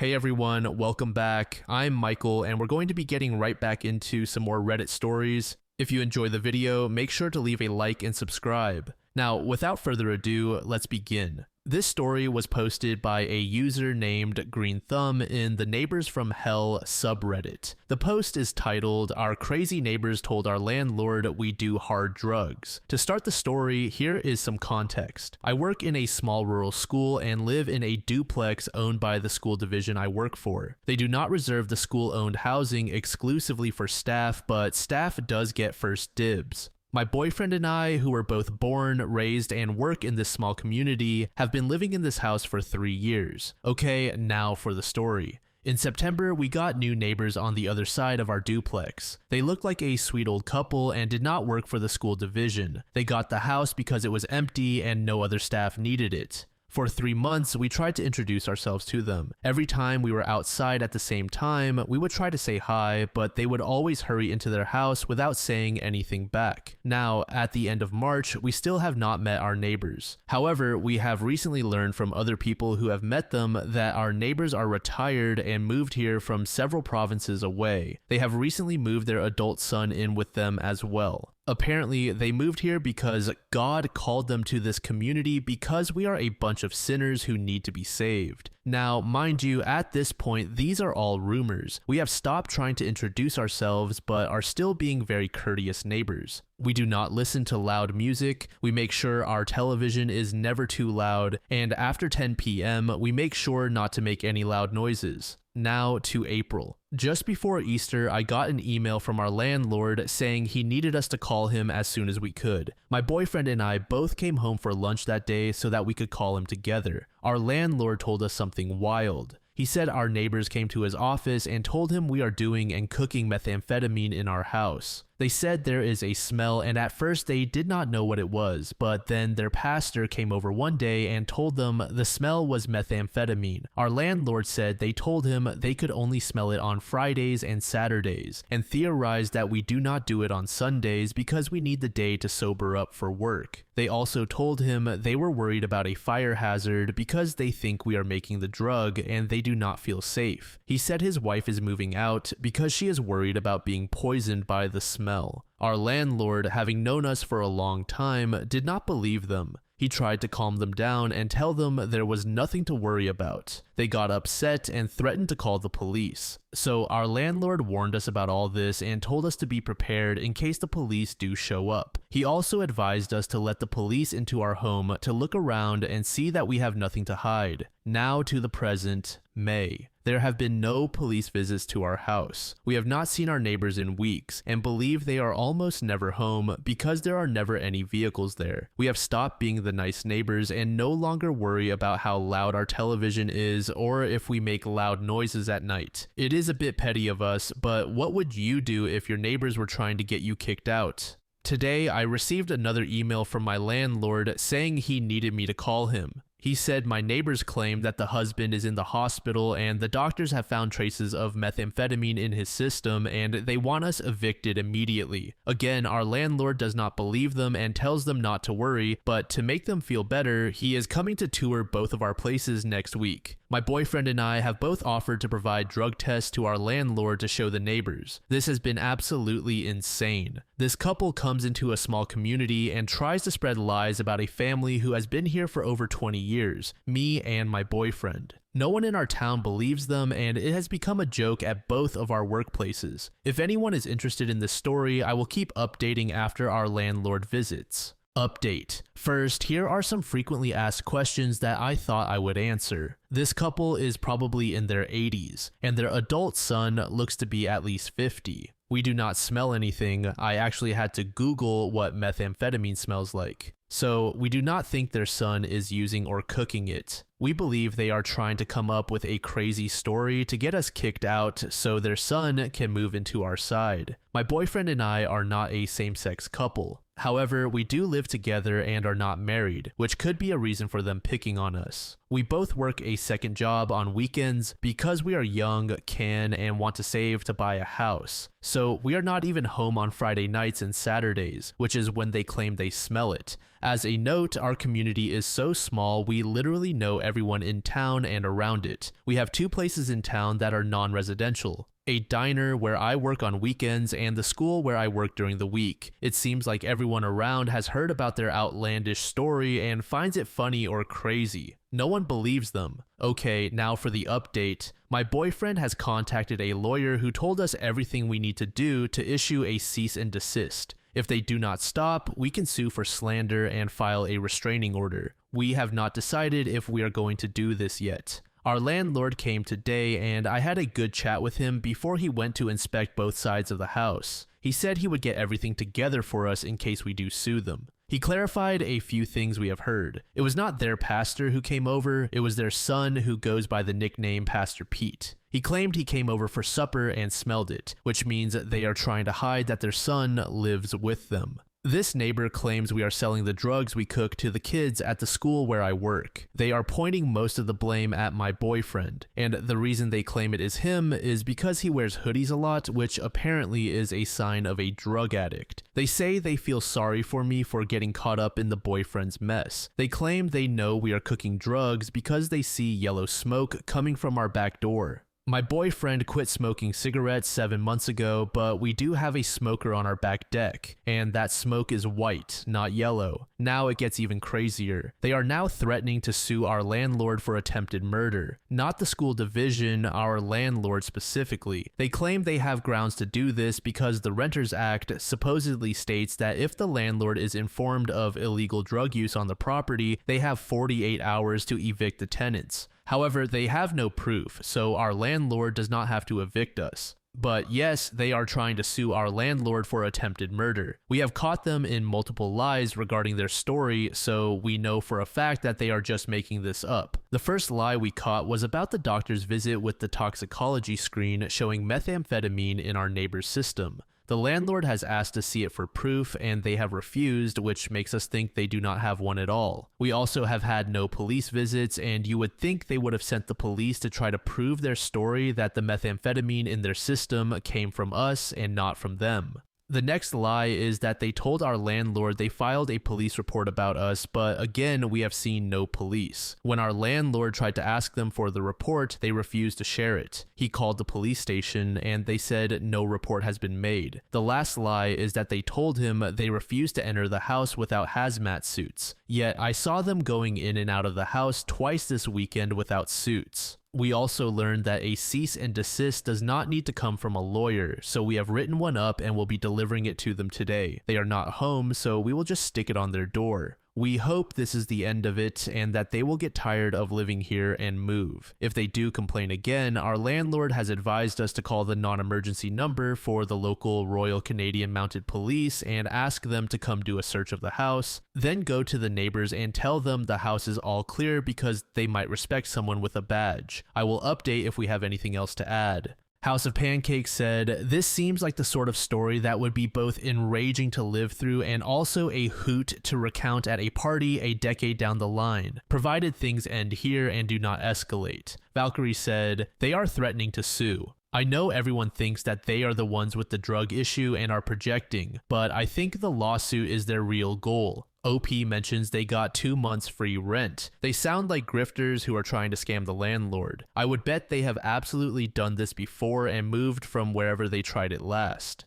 Hey everyone, welcome back. I'm Michael and we're going to be getting right back into some more Reddit stories. If you enjoy the video, make sure to leave a like and subscribe. Now, without further ado, let's begin. This story was posted by a user named Green Thumb in the Neighbors from Hell subreddit. The post is titled, "Our crazy neighbors told our landlord we do hard drugs." To start the story, here is some context. I work in a small rural school and live in a duplex owned by the school division I work for. They do not reserve the school-owned housing exclusively for staff, but staff does get first dibs. My boyfriend and I, who were both born, raised, and work in this small community, have been living in this house for 3 years. Okay, now for the story. In September, we got new neighbors on the other side of our duplex. They looked like a sweet old couple and did not work for the school division. They got the house because it was empty and no other staff needed it. For 3 months, we tried to introduce ourselves to them. Every time we were outside at the same time, we would try to say hi, but they would always hurry into their house without saying anything back. Now, at the end of March, we still have not met our neighbors. However, we have recently learned from other people who have met them that our neighbors are retired and moved here from several provinces away. They have recently moved their adult son in with them as well. Apparently, they moved here because God called them to this community because we are a bunch of sinners who need to be saved. Now, mind you, at this point, these are all rumors. We have stopped trying to introduce ourselves, but are still being very courteous neighbors. We do not listen to loud music, we make sure our television is never too loud, and after 10 p.m., we make sure not to make any loud noises. Now to April. Just before Easter, I got an email from our landlord saying he needed us to call him as soon as we could. My boyfriend and I both came home for lunch that day so that we could call him together. Our landlord told us something wild. He said our neighbors came to his office and told him we are doing and cooking methamphetamine in our house. They said there is a smell, and at first they did not know what it was, but then their pastor came over one day and told them the smell was methamphetamine. Our landlord said they told him they could only smell it on Fridays and Saturdays, and theorized that we do not do it on Sundays because we need the day to sober up for work. They also told him they were worried about a fire hazard because they think we are making the drug and they do not feel safe. He said his wife is moving out because she is worried about being poisoned by the smell. Our landlord, having known us for a long time, did not believe them. He tried to calm them down and tell them there was nothing to worry about. They got upset and threatened to call the police. So our landlord warned us about all this and told us to be prepared in case the police do show up. He also advised us to let the police into our home to look around and see that we have nothing to hide. Now to the present, May. There have been no police visits to our house. We have not seen our neighbors in weeks and believe they are almost never home because there are never any vehicles there. We have stopped being the nice neighbors and no longer worry about how loud our television is or if we make loud noises at night. It is a bit petty of us, but what would you do if your neighbors were trying to get you kicked out? Today, I received another email from my landlord saying he needed me to call him. He said my neighbors claim that the husband is in the hospital and the doctors have found traces of methamphetamine in his system and they want us evicted immediately. Again, our landlord does not believe them and tells them not to worry, but to make them feel better, he is coming to tour both of our places next week. My boyfriend and I have both offered to provide drug tests to our landlord to show the neighbors. This has been absolutely insane. This couple comes into a small community and tries to spread lies about a family who has been here for over 20 years, me and my boyfriend. No one in our town believes them and it has become a joke at both of our workplaces. If anyone is interested in this story, I will keep updating after our landlord visits. Update. First, here are some frequently asked questions that I thought I would answer. This couple is probably in their 80s, and their adult son looks to be at least 50. We do not smell anything. I actually had to Google what methamphetamine smells like. So we do not think their son is using or cooking it. We believe they are trying to come up with a crazy story to get us kicked out so their son can move into our side. My boyfriend and I are not a same-sex couple. However, we do live together and are not married, which could be a reason for them picking on us. We both work a second job on weekends because we are young, can, and want to save to buy a house. So we are not even home on Friday nights and Saturdays, which is when they claim they smell it. As a note, our community is so small we literally know everyone in town and around it. We have 2 places in town that are non-residential. A diner where I work on weekends and the school where I work during the week. It seems like everyone around has heard about their outlandish story and finds it funny or crazy. No one believes them. Okay, now for the update. My boyfriend has contacted a lawyer who told us everything we need to do to issue a cease and desist. If they do not stop, we can sue for slander and file a restraining order. We have not decided if we are going to do this yet. Our landlord came today and I had a good chat with him before he went to inspect both sides of the house. He said he would get everything together for us in case we do sue them. He clarified a few things we have heard. It was not their pastor who came over, it was their son who goes by the nickname Pastor Pete. He claimed he came over for supper and smelled it, which means they are trying to hide that their son lives with them. This neighbor claims we are selling the drugs we cook to the kids at the school where I work. They are pointing most of the blame at my boyfriend, and the reason they claim it is him is because he wears hoodies a lot, which apparently is a sign of a drug addict. They say they feel sorry for me for getting caught up in the boyfriend's mess. They claim they know we are cooking drugs because they see yellow smoke coming from our back door. My boyfriend quit smoking cigarettes 7 months ago, but we do have a smoker on our back deck, and that smoke is white, not yellow. Now it gets even crazier. They are now threatening to sue our landlord for attempted murder. Not the school division, our landlord specifically. They claim they have grounds to do this because the Renters Act supposedly states that if the landlord is informed of illegal drug use on the property, they have 48 hours to evict the tenants. However, they have no proof, so our landlord does not have to evict us. But yes, they are trying to sue our landlord for attempted murder. We have caught them in multiple lies regarding their story, so we know for a fact that they are just making this up. The first lie we caught was about the doctor's visit with the toxicology screen showing methamphetamine in our neighbor's system. The landlord has asked to see it for proof and they have refused, which makes us think they do not have one at all. We also have had no police visits, and you would think they would have sent the police to try to prove their story that the methamphetamine in their system came from us and not from them. The next lie is that they told our landlord they filed a police report about us, but again, we have seen no police. When our landlord tried to ask them for the report, they refused to share it. He called the police station and they said no report has been made. The last lie is that they told him they refused to enter the house without hazmat suits. Yet I saw them going in and out of the house twice this weekend without suits. We also learned that a cease and desist does not need to come from a lawyer, so we have written one up and will be delivering it to them today. They are not home, so we will just stick it on their door. We hope this is the end of it and that they will get tired of living here and move. If they do complain again, our landlord has advised us to call the non-emergency number for the local Royal Canadian Mounted Police and ask them to come do a search of the house, then go to the neighbors and tell them the house is all clear because they might respect someone with a badge. I will update if we have anything else to add. House of Pancakes said, "This seems like the sort of story that would be both enraging to live through and also a hoot to recount at a party a decade down the line, provided things end here and do not escalate." Valkyrie said, "They are threatening to sue. I know everyone thinks that they are the ones with the drug issue and are projecting, but I think the lawsuit is their real goal." OP mentions they got 2 months free rent. They sound like grifters who are trying to scam the landlord. I would bet they have absolutely done this before and moved from wherever they tried it last.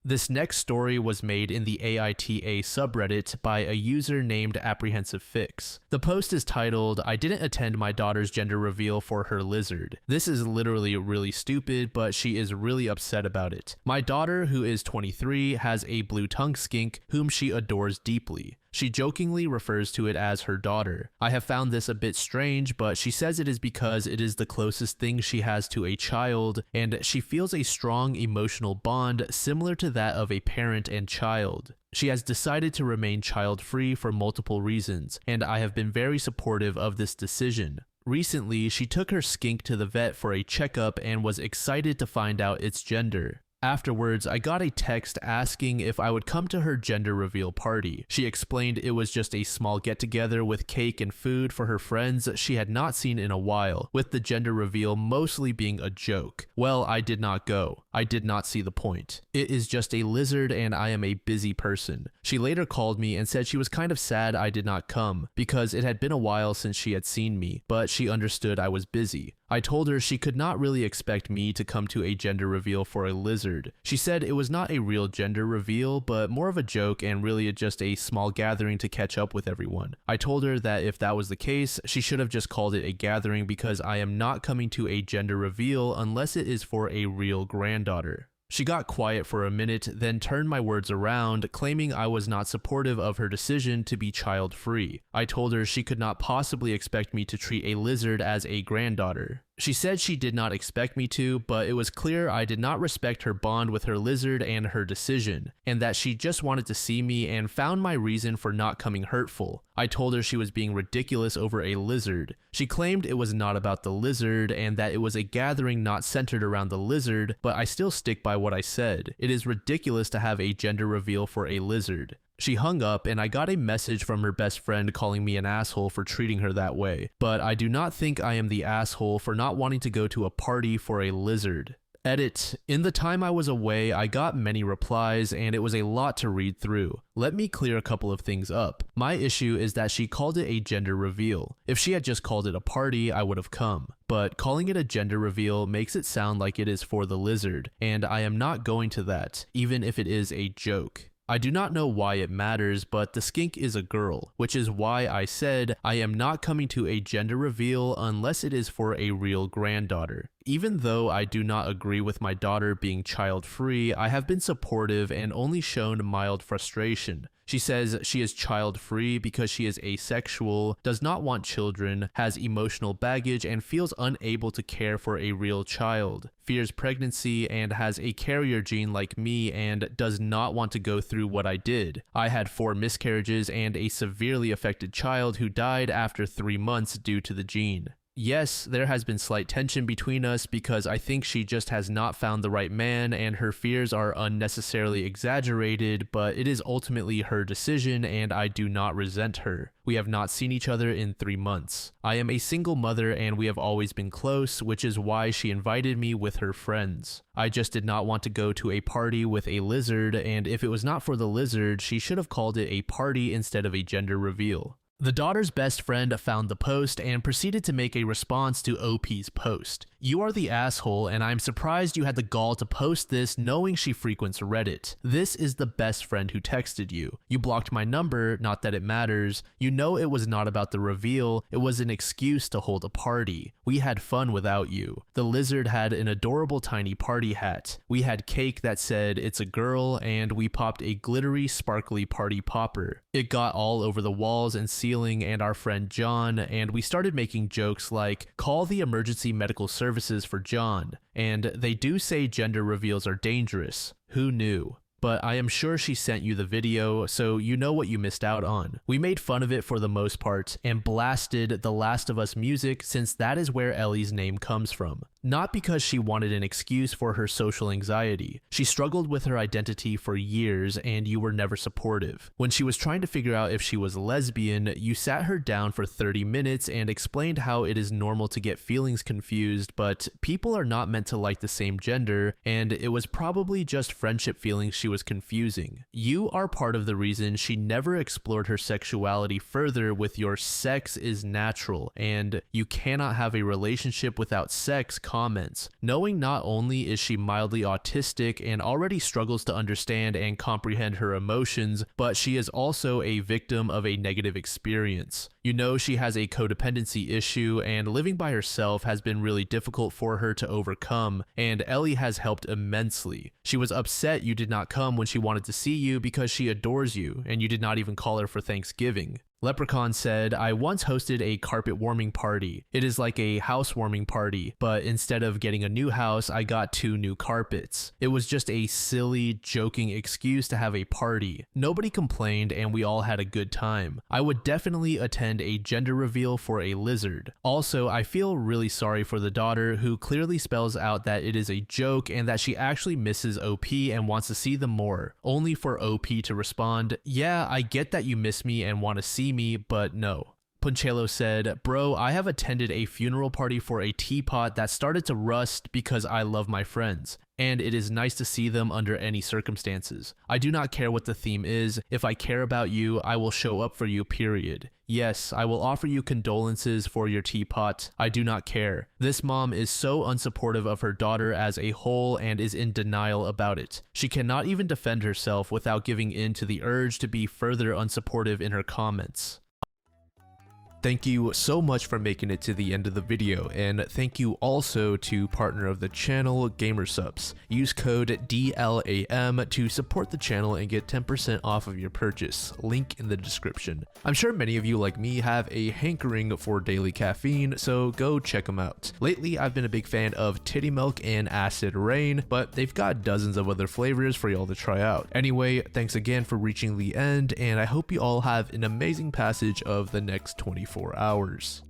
This next story was made in the AITA subreddit by a user named Apprehensive Fix. The post is titled, "I didn't attend my daughter's gender reveal for her lizard. This is literally really stupid, but she is really upset about it. My daughter, who is 23, has a blue tongue skink whom she adores deeply. She jokingly refers to it as her daughter. I have found this a bit strange, but she says it is because it is the closest thing she has to a child, and she feels a strong emotional bond similar to that of a parent and child. She has decided to remain child-free for multiple reasons, and I have been very supportive of this decision. Recently, she took her skink to the vet for a checkup and was excited to find out its gender. Afterwards, I got a text asking if I would come to her gender reveal party. She explained it was just a small get-together with cake and food for her friends she had not seen in a while, with the gender reveal mostly being a joke. Well, I did not go. I did not see the point. It is just a lizard and I am a busy person. She later called me and said she was kind of sad I did not come because it had been a while since she had seen me, but she understood I was busy. I told her she could not really expect me to come to a gender reveal for a lizard. She said it was not a real gender reveal, but more of a joke and really just a small gathering to catch up with everyone. I told her that if that was the case, she should have just called it a gathering because I am not coming to a gender reveal unless it is for a real granddaughter. She got quiet for a minute, then turned my words around, claiming I was not supportive of her decision to be child-free. I told her she could not possibly expect me to treat a lizard as a granddaughter. She said she did not expect me to, but it was clear I did not respect her bond with her lizard and her decision, and that she just wanted to see me and found my reason for not coming hurtful. I told her she was being ridiculous over a lizard. She claimed it was not about the lizard and that it was a gathering not centered around the lizard, but I still stick by what I said. It is ridiculous to have a gender reveal for a lizard. She hung up and I got a message from her best friend calling me an asshole for treating her that way, but I do not think I am the asshole for not wanting to go to a party for a lizard. Edit. In the time I was away, I got many replies and it was a lot to read through. Let me clear a couple of things up. My issue is that she called it a gender reveal. If she had just called it a party, I would have come. But calling it a gender reveal makes it sound like it is for the lizard, and I am not going to that, even if it is a joke. I do not know why it matters, but the skink is a girl, which is why I said I am not coming to a gender reveal unless it is for a real granddaughter. Even though I do not agree with my daughter being child-free, I have been supportive and only shown mild frustration. She says she is child-free because she is asexual, does not want children, has emotional baggage, and feels unable to care for a real child, fears pregnancy, and has a carrier gene like me and does not want to go through what I did. I had 4 miscarriages and a severely affected child who died after 3 months due to the gene. Yes, there has been slight tension between us because I think she just has not found the right man and her fears are unnecessarily exaggerated, but it is ultimately her decision and I do not resent her. We have not seen each other in 3 months. I am a single mother and we have always been close, which is why she invited me with her friends. I just did not want to go to a party with a lizard, and if it was not for the lizard, she should have called it a party instead of a gender reveal. The daughter's best friend found the post and proceeded to make a response to OP's post. You are the asshole and I'm surprised you had the gall to post this knowing she frequents Reddit. This is the best friend who texted you. You blocked my number, not that it matters. You know it was not about the reveal, it was an excuse to hold a party. We had fun without you. The lizard had an adorable tiny party hat. We had cake that said it's a girl and we popped a glittery sparkly party popper. It got all over the walls and ceiling and our friend John, and we started making jokes like, call the emergency medical services for John, and they do say gender reveals are dangerous. Who knew? But I am sure she sent you the video, so you know what you missed out on. We made fun of it for the most part, and blasted The Last of Us music since that is where Ellie's name comes from. Not because she wanted an excuse for her social anxiety. She struggled with her identity for years and you were never supportive. When she was trying to figure out if she was lesbian, you sat her down for 30 minutes and explained how it is normal to get feelings confused, but people are not meant to like the same gender, and it was probably just friendship feelings she was confusing. You are part of the reason she never explored her sexuality further with your sex is natural and you cannot have a relationship without sex comments. Knowing not only is she mildly autistic and already struggles to understand and comprehend her emotions, but she is also a victim of a negative experience. You know she has a codependency issue and living by herself has been really difficult for her to overcome, and Ellie has helped immensely. She was upset you did not come when she wanted to see you because she adores you and you did not even call her for Thanksgiving. Leprechaun said, I once hosted a carpet warming party. It is like a housewarming party, but instead of getting a new house, I got 2 new carpets. It was just a silly, joking excuse to have a party. Nobody complained and we all had a good time. I would definitely attend a gender reveal for a lizard. Also, I feel really sorry for the daughter who clearly spells out that it is a joke and that she actually misses OP and wants to see them more, only for OP to respond, yeah, I get that you miss me and want to see me, but no. Punchelo said, bro, I have attended a funeral party for a teapot that started to rust because I love my friends, and it is nice to see them under any circumstances. I do not care what the theme is. If I care about you, I will show up for you, period. Yes, I will offer you condolences for your teapot. I do not care. This mom is so unsupportive of her daughter as a whole and is in denial about it. She cannot even defend herself without giving in to the urge to be further unsupportive in her comments. Thank you so much for making it to the end of the video, and thank you also to partner of the channel, GamerSupps. Use code DLAM to support the channel and get 10% off of your purchase, link in the description. I'm sure many of you like me have a hankering for daily caffeine, so go check them out. Lately, I've been a big fan of Titty Milk and Acid Rain, but they've got dozens of other flavors for y'all to try out. Anyway, thanks again for reaching the end, and I hope you all have an amazing passage of the next 24 hours.